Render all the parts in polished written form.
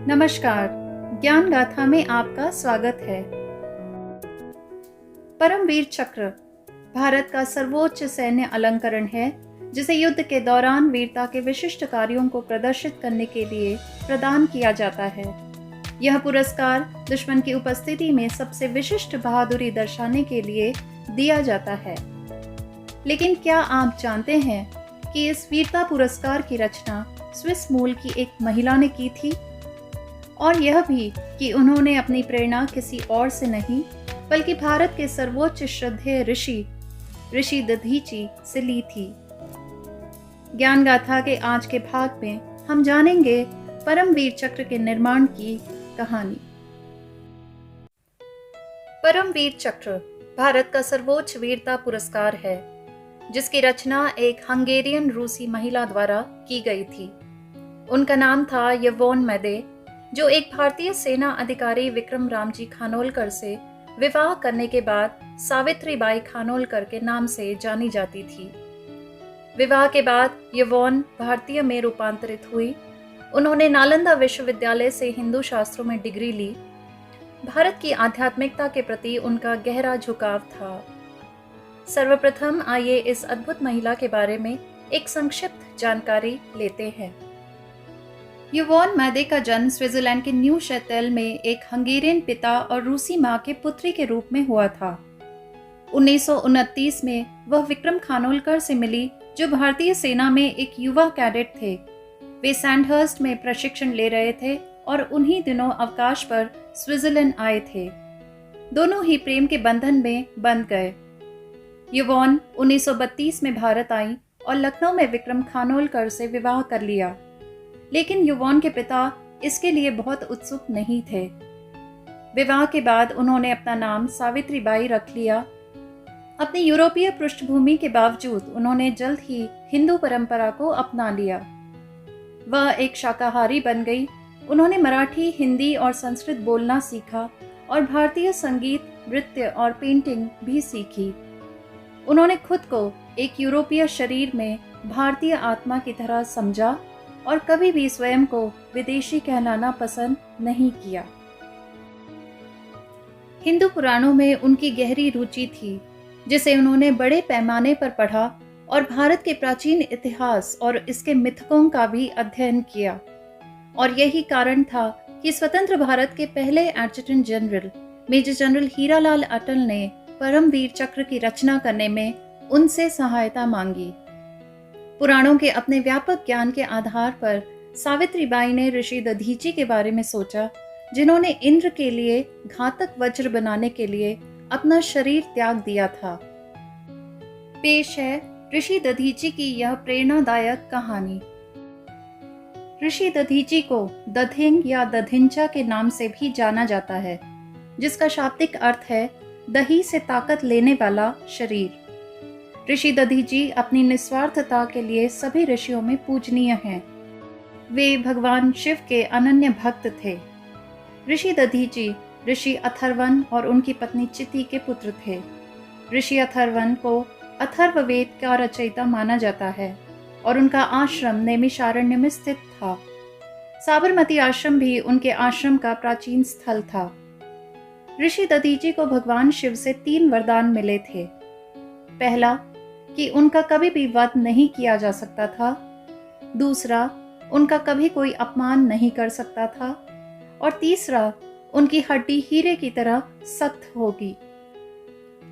नमस्कार। ज्ञान गाथा में आपका स्वागत है। परमवीर चक्र भारत का सर्वोच्च सैन्य अलंकरण है, जिसे युद्ध के दौरान वीरता के विशिष्ट कार्यों को प्रदर्शित करने के लिए प्रदान किया जाता है। यह पुरस्कार दुश्मन की उपस्थिति में सबसे विशिष्ट बहादुरी दर्शाने के लिए दिया जाता है। लेकिन क्या आप जानते हैं कि इस वीरता पुरस्कार की रचना स्विस मूल की एक महिला ने की थी, और यह भी कि उन्होंने अपनी प्रेरणा किसी और से नहीं बल्कि भारत के सर्वोच्च श्रद्धेय ऋषि दधीची से ली थी। ज्ञान गाथा के आज के भाग में हम जानेंगे परमवीर चक्र के निर्माण की कहानी। परमवीर चक्र भारत का सर्वोच्च वीरता पुरस्कार है, जिसकी रचना एक हंगेरियन रूसी महिला द्वारा की गई थी। उनका नाम था यवोन मैदे, जो एक भारतीय सेना अधिकारी विक्रम रामजी खानोलकर से विवाह करने के बाद सावित्रीबाई खानोलकर के नाम से जानी जाती थी। विवाह के बाद यवोन भारतीय में रूपांतरित हुई। उन्होंने नालंदा विश्वविद्यालय से हिंदू शास्त्रों में डिग्री ली। भारत की आध्यात्मिकता के प्रति उनका गहरा झुकाव था। सर्वप्रथम आइए इस अद्भुत महिला के बारे में एक संक्षिप्त जानकारी लेते हैं। यवोन मैदे का जन्म स्विट्जरलैंड के न्यू शैतेल में एक हंगेरियन पिता और रूसी मां के पुत्री के रूप में हुआ था। 1929 में वह विक्रम खानोलकर से मिली, जो भारतीय सेना में एक युवा कैडेट थे। वे सैंडहर्स्ट में प्रशिक्षण ले रहे थे और उन्हीं दिनों अवकाश पर स्विट्जरलैंड आए थे। दोनों ही प्रेम के बंधन में बंध गए। यवोन 1932 में भारत आई और लखनऊ में विक्रम खानोलकर से विवाह कर लिया। लेकिन यवोन के पिता इसके लिए बहुत उत्सुक नहीं थे। विवाह के बाद उन्होंने अपना नाम सावित्रीबाई रख लिया। अपनी यूरोपीय पृष्ठभूमि के बावजूद उन्होंने जल्द ही हिंदू परंपरा को अपना लिया। वह एक शाकाहारी बन गई। उन्होंने मराठी, हिंदी और संस्कृत बोलना सीखा और भारतीय संगीत, नृत्य और पेंटिंग भी सीखी। उन्होंने खुद को एक यूरोपीय शरीर में भारतीय आत्मा की तरह समझा और कभी भी स्वयं को विदेशी कहलाना पसंद नहीं किया। हिंदू पुराणों में उनकी गहरी रुचि थी, जिसे उन्होंने बड़े पैमाने पर पढ़ा और भारत के प्राचीन इतिहास और इसके मिथकों का भी अध्ययन किया। और यही कारण था कि स्वतंत्र भारत के पहले adjutant general major general Hiralal Atal ने परमवीर चक्र की रचना करने में उनसे सहायता मांगी। पुराणों के अपने व्यापक ज्ञान के आधार पर सावित्रीबाई ने ऋषि दधीची के बारे में सोचा, जिन्होंने इंद्र के लिए घातक वज्र बनाने के लिए अपना शरीर त्याग दिया था। पेश है ऋषि दधीची की यह प्रेरणादायक कहानी। ऋषि दधीची को दधिंग या दधिंचा के नाम से भी जाना जाता है, जिसका शाब्दिक अर्थ है दही से ताकत लेने वाला शरीर। ऋषि दधीची अपनी निस्वार्थता के लिए सभी ऋषियों में पूजनीय हैं। वे भगवान शिव के अनन्य भक्त थे। ऋषि दधीची ऋषि अथर्वन और उनकी पत्नी चिति के पुत्र थे। ऋषि अथर्वन को अथर्ववेद का रचयिता माना जाता है और उनका आश्रम नैमिषारण्य में स्थित था। साबरमती आश्रम भी उनके आश्रम का प्राचीन स्थल था। ऋषि दधीची को भगवान शिव से 3 वरदान मिले थे। पहला, कि उनका कभी भी वध नहीं किया जा सकता था। दूसरा, उनका कभी कोई अपमान नहीं कर सकता था। और तीसरा, उनकी हड्डी हीरे की तरह सख्त होगी।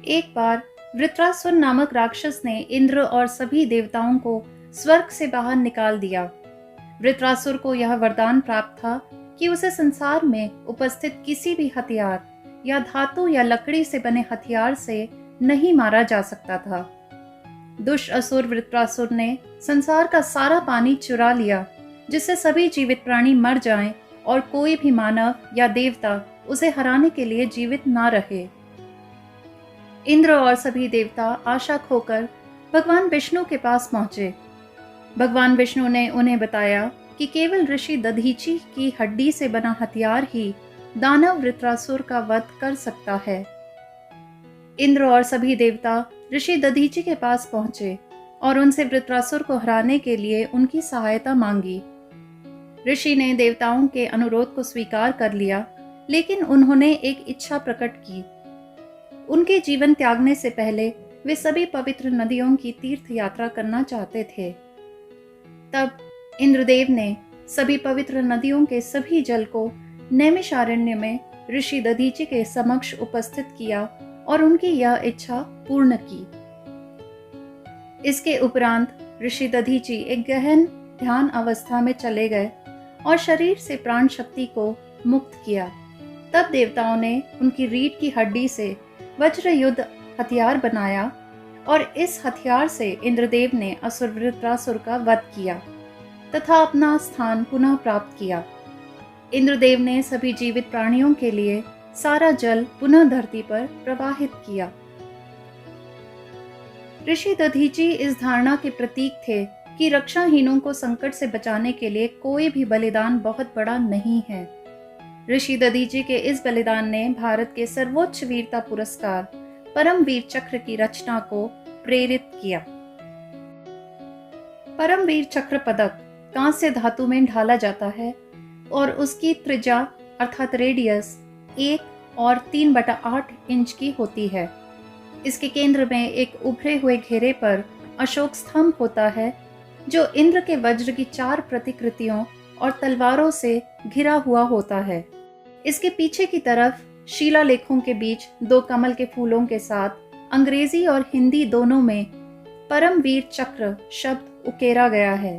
एक बार वृत्रासुर नामक राक्षस ने इंद्र और सभी देवताओं को स्वर्ग से बाहर निकाल दिया। वृत्रासुर को यह वरदान प्राप्त था कि उसे संसार में उपस्थित किसी भी हथियार या धातु या लकड़ी से बने हथियार से नहीं मारा जा सकता था। दुष्ट असुर वृत्रासुर ने संसार का सारा पानी चुरा लिया, जिससे सभी जीवित प्राणी मर जाएं और कोई भी मानव या देवता उसे हराने के लिए जीवित ना रहे। इंद्र और सभी देवता आशा खोकर भगवान विष्णु के पास पहुंचे। भगवान विष्णु ने उन्हें बताया कि केवल ऋषि दधीची की हड्डी से बना हथियार ही दानव वृत्रासुर का वध कर सकता है। इंद्र और सभी देवता ऋषि दधीची के पास पहुंचे और उनसे वृत्रासुर को हराने के लिए उनकी सहायता मांगी। ऋषि ने देवताओं के अनुरोध को स्वीकार कर लिया, लेकिन उन्होंने एक इच्छा प्रकट की। उनके जीवन त्यागने से पहले वे सभी पवित्र नदियों की तीर्थ यात्रा करना चाहते थे। तब इंद्रदेव ने सभी पवित्र नदियों के सभी जल को नैमिषारण्य में ऋषि दधीचि के समक्ष उपस्थित किया और उनकी यह इच्छा पूर्ण की। इसके उपरांत ऋषि दधीचि एक गहन ध्यान अवस्था में चले गए और शरीर से प्राण शक्ति को मुक्त किया। तब देवताओं ने उनकी रीढ़ की हड्डी से वज्र युद्ध हथियार बनाया और इस हथियार से इंद्रदेव ने असुर वृत्रासुर का वध किया तथा अपना स्थान पुनः प्राप्त किया। इंद्रदेव ने सभी जीवित प्राणियों के लिए सारा जल पुनः धरती पर प्रवाहित किया। ऋषि दधीचि इस धारणा के प्रतीक थे कि रक्षाहीनों को संकट से बचाने के लिए कोई भी बलिदान बहुत बड़ा नहीं है। ऋषि दधीचि के इस बलिदान ने भारत के सर्वोच्च वीरता पुरस्कार परमवीर चक्र की रचना को प्रेरित किया। परमवीर चक्र पदक कांस्य धातु में ढाला जाता है और उसकी त्रिज्या अर्थात रेडियस 1 और 3/8 इंच की होती है। इसके केंद्र में एक उभरे हुए घेरे पर अशोक स्तंभ होता है जो इंद्र के वज्र की 4 प्रतिकृतियों और तलवारों से घिरा हुआ होता है। इसके पीछे की तरफ शिलालेखों के बीच 2 कमल के फूलों के साथ अंग्रेजी और हिंदी दोनों में परमवीर चक्र शब्द उकेरा गया है।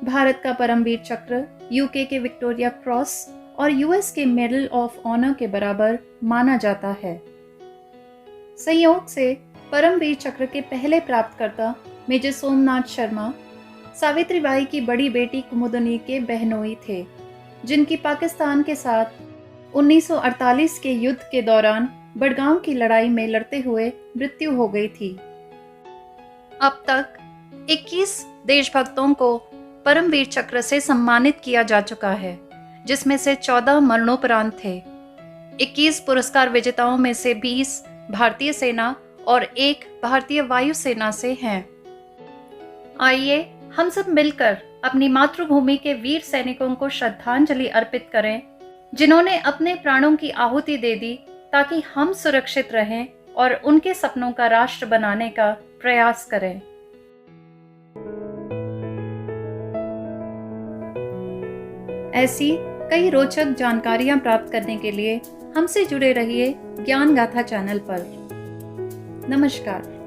भारत का परमवीर चक्र यूके के विक्टोरिया क्रॉस और यूएस के मेडल ऑफ ऑनर के बराबर माना जाता है। संयोग से परमवीर चक्र के पहले प्राप्तकर्ता मेजर सोमनाथ शर्मा सावित्रीबाई की बड़ी बेटी कुमुदनी के बहनोई थे, जिनकी पाकिस्तान के साथ 1948 के युद्ध के दौरान बड़गांव की लड़ाई में लड़ते हुए मृत्यु हो गई थी। अब तक 21 देशभक्तों को परमवीर चक्र से सम्मानित किया जा चुका है, जिसमें से 14 मरणोपरांत थे। 21 पुरस्कार विजेताओं में से 20 भारतीय सेना और 1 भारतीय वायुसेना से हैं। आइए हम सब मिलकर अपनी मातृभूमि के वीर सैनिकों को श्रद्धांजलि अर्पित करें, जिन्होंने अपने प्राणों की आहुति दे दी ताकि हम सुरक्षित रहें और उनके सपनों का राष्ट्र बनाने का प्रयास करें। ऐसी कई रोचक जानकारियां प्राप्त करने के लिए हमसे जुड़े रहिए ज्ञान गाथा चैनल पर। नमस्कार।